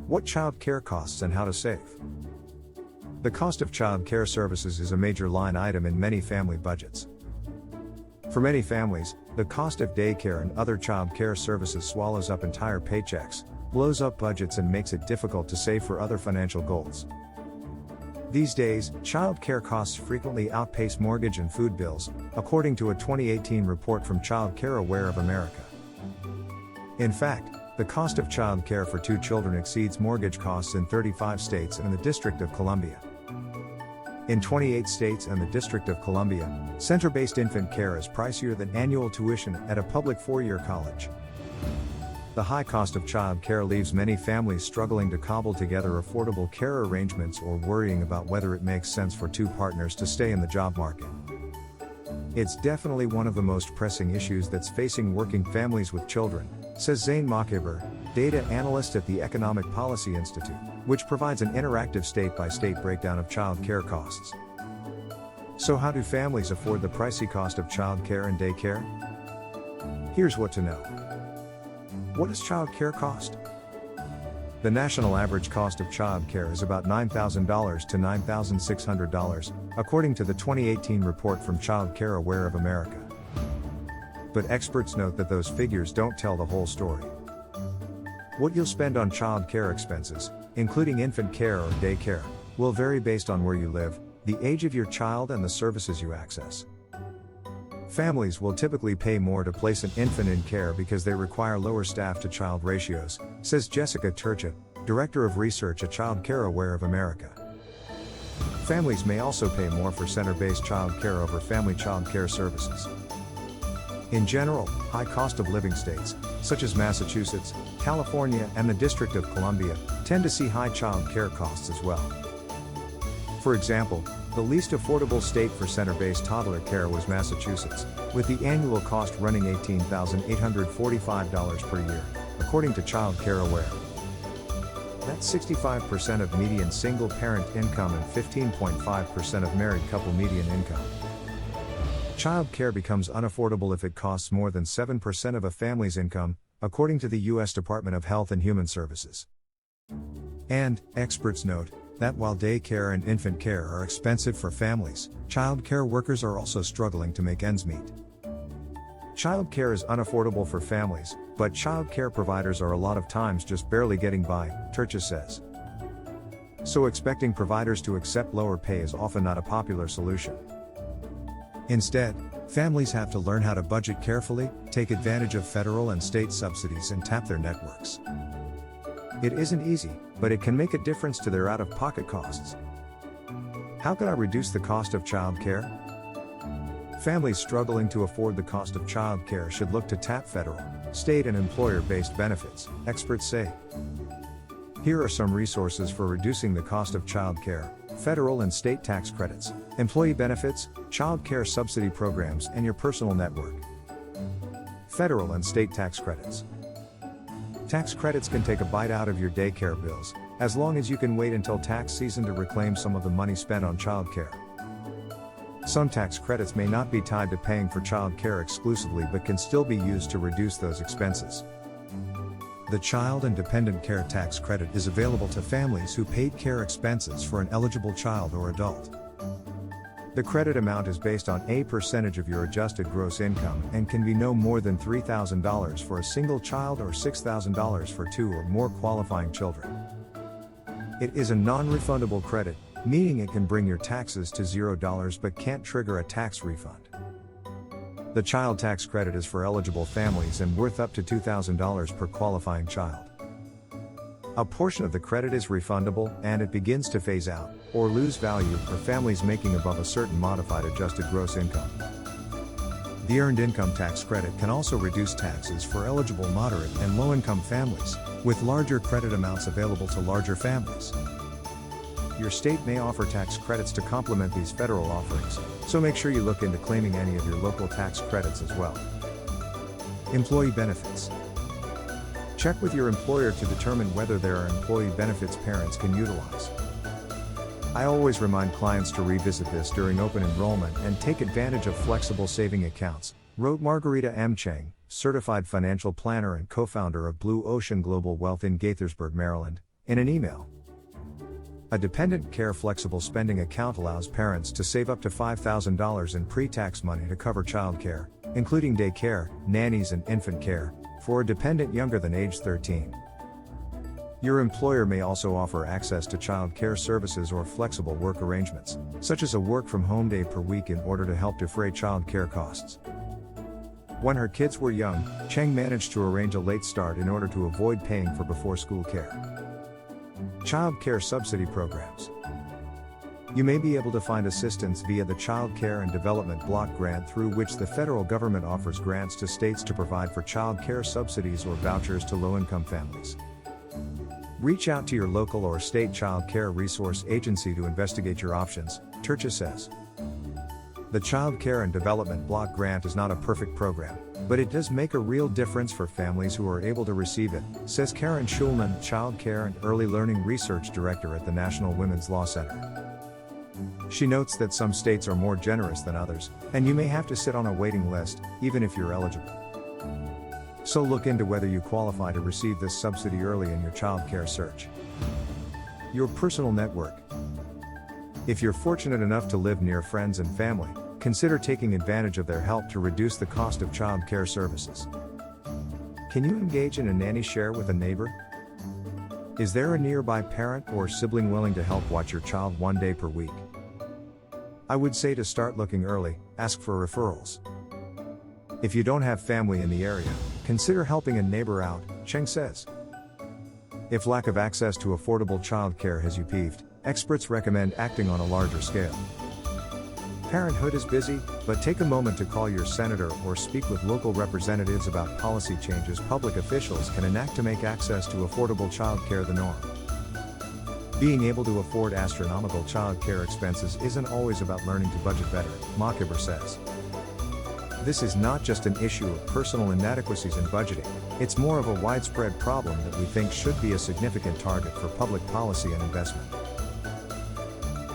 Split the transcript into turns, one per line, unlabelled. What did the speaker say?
What child care costs and how to save. The cost of child care services is a major line item in many family budgets. For many families, the cost of daycare and other child care services swallows up entire paychecks, blows up budgets, and makes it difficult to save for other financial goals. These days, child care costs frequently outpace mortgage and food bills, according to a 2018 report from Child Care Aware of America. In fact, the cost of child care for 2 children exceeds mortgage costs in 35 states and the District of Columbia. In 28 states and the District of Columbia, center-based infant care is pricier than annual tuition at a public 4-year college. The high cost of child care leaves many families struggling to cobble together affordable care arrangements or worrying about whether it makes sense for 2 partners to stay in the job market. It's definitely one of the most pressing issues that's facing working families with children, says Zain Mokhiber, data analyst at the Economic Policy Institute, which provides an interactive state-by-state breakdown of child care costs. So how do families afford the pricey cost of child care and daycare? Here's what to know. What does child care cost? The national average cost of child care is about $9,000 to $9,600, according to the 2018 report from Child Care Aware of America. But experts note that those figures don't tell the whole story. What you'll spend on child care expenses, including infant care or daycare, will vary based on where you live, the age of your child, and the services you access. Families will typically pay more to place an infant in care because they require lower staff-to-child ratios, says Jessica Turchett, Director of Research at Child Care Aware of America. Families may also pay more for center-based child care over family child care services. In general, high cost of living states, such as Massachusetts, California, and the District of Columbia, tend to see high child care costs as well. For example, the least affordable state for center-based toddler care was Massachusetts, with the annual cost running $18,845 per year, according to Child Care Aware. That's 65% of median single-parent income and 15.5% of married couple median income. Child care becomes unaffordable if it costs more than 7% of a family's income, according to the U.S. Department of Health and Human Services. And, experts note, that while daycare and infant care are expensive for families, child care workers are also struggling to make ends meet. Child care is unaffordable for families, but child care providers are a lot of times just barely getting by, Turchett says. So expecting providers to accept lower pay is often not a popular solution. Instead, families have to learn how to budget carefully, take advantage of federal and state subsidies, and tap their networks. It isn't easy, but it can make a difference to their out-of-pocket costs. How can I reduce the cost of child care? Families struggling to afford the cost of child care should look to tap federal, state, and employer-based benefits, experts say. Here are some resources for reducing the cost of child care: federal and state tax credits, employee benefits, child care subsidy programs, and your personal network. Federal and state tax credits. Tax credits can take a bite out of your daycare bills, as long as you can wait until tax season to reclaim some of the money spent on child care. Some tax credits may not be tied to paying for child care exclusively but can still be used to reduce those expenses. The Child and Dependent Care Tax Credit is available to families who paid care expenses for an eligible child or adult. The credit amount is based on a percentage of your adjusted gross income and can be no more than $3,000 for a single child or $6,000 for 2 or more qualifying children. It is a non-refundable credit, meaning it can bring your taxes to $0 but can't trigger a tax refund. The child tax credit is for eligible families and worth up to $2,000 per qualifying child. A portion of the credit is refundable, and it begins to phase out, or lose value, for families making above a certain modified adjusted gross income. The Earned Income Tax Credit can also reduce taxes for eligible moderate and low-income families, with larger credit amounts available to larger families. Your state may offer tax credits to complement these federal offerings, so make sure you look into claiming any of your local tax credits as well. Employee benefits. Check with your employer to determine whether there are employee benefits parents can utilize. I always remind clients to revisit this during open enrollment and take advantage of flexible saving accounts, wrote Margarita M. Cheng, certified financial planner and co-founder of Blue Ocean Global Wealth in Gaithersburg, Maryland, In an email, a dependent care flexible spending account allows parents to save up to $5,000 in pre-tax money to cover childcare, including daycare, nannies, and infant care, for a dependent younger than age 13. Your employer may also offer access to child care services or flexible work arrangements, such as a work-from-home day per week in order to help defray child care costs. When her kids were young, Cheng managed to arrange a late start in order to avoid paying for before-school care. Child care subsidy programs. You may be able to find assistance via the Child Care and Development Block Grant, through which the federal government offers grants to states to provide for child care subsidies or vouchers to low-income families. Reach out to your local or state child care resource agency to investigate your options, Turcha says. The Child Care and Development Block Grant is not a perfect program, but it does make a real difference for families who are able to receive it, says Karen Schulman, Child Care and Early Learning Research Director at the National Women's Law Center. She notes that some states are more generous than others, and you may have to sit on a waiting list, even if you're eligible. So look into whether you qualify to receive this subsidy early in your child care search. Your personal network. If you're fortunate enough to live near friends and family, consider taking advantage of their help to reduce the cost of child care services. Can you engage in a nanny share with a neighbor? Is there a nearby parent or sibling willing to help watch your child one day per week? I would say to start looking early, ask for referrals. If you don't have family in the area, consider helping a neighbor out, Cheng says. If lack of access to affordable child care has you peeved, experts recommend acting on a larger scale. Parenthood is busy, but take a moment to call your senator or speak with local representatives about policy changes public officials can enact to make access to affordable child care the norm. Being able to afford astronomical child care expenses isn't always about learning to budget better, Mockiber says. This is not just an issue of personal inadequacies in budgeting, it's more of a widespread problem that we think should be a significant target for public policy and investment.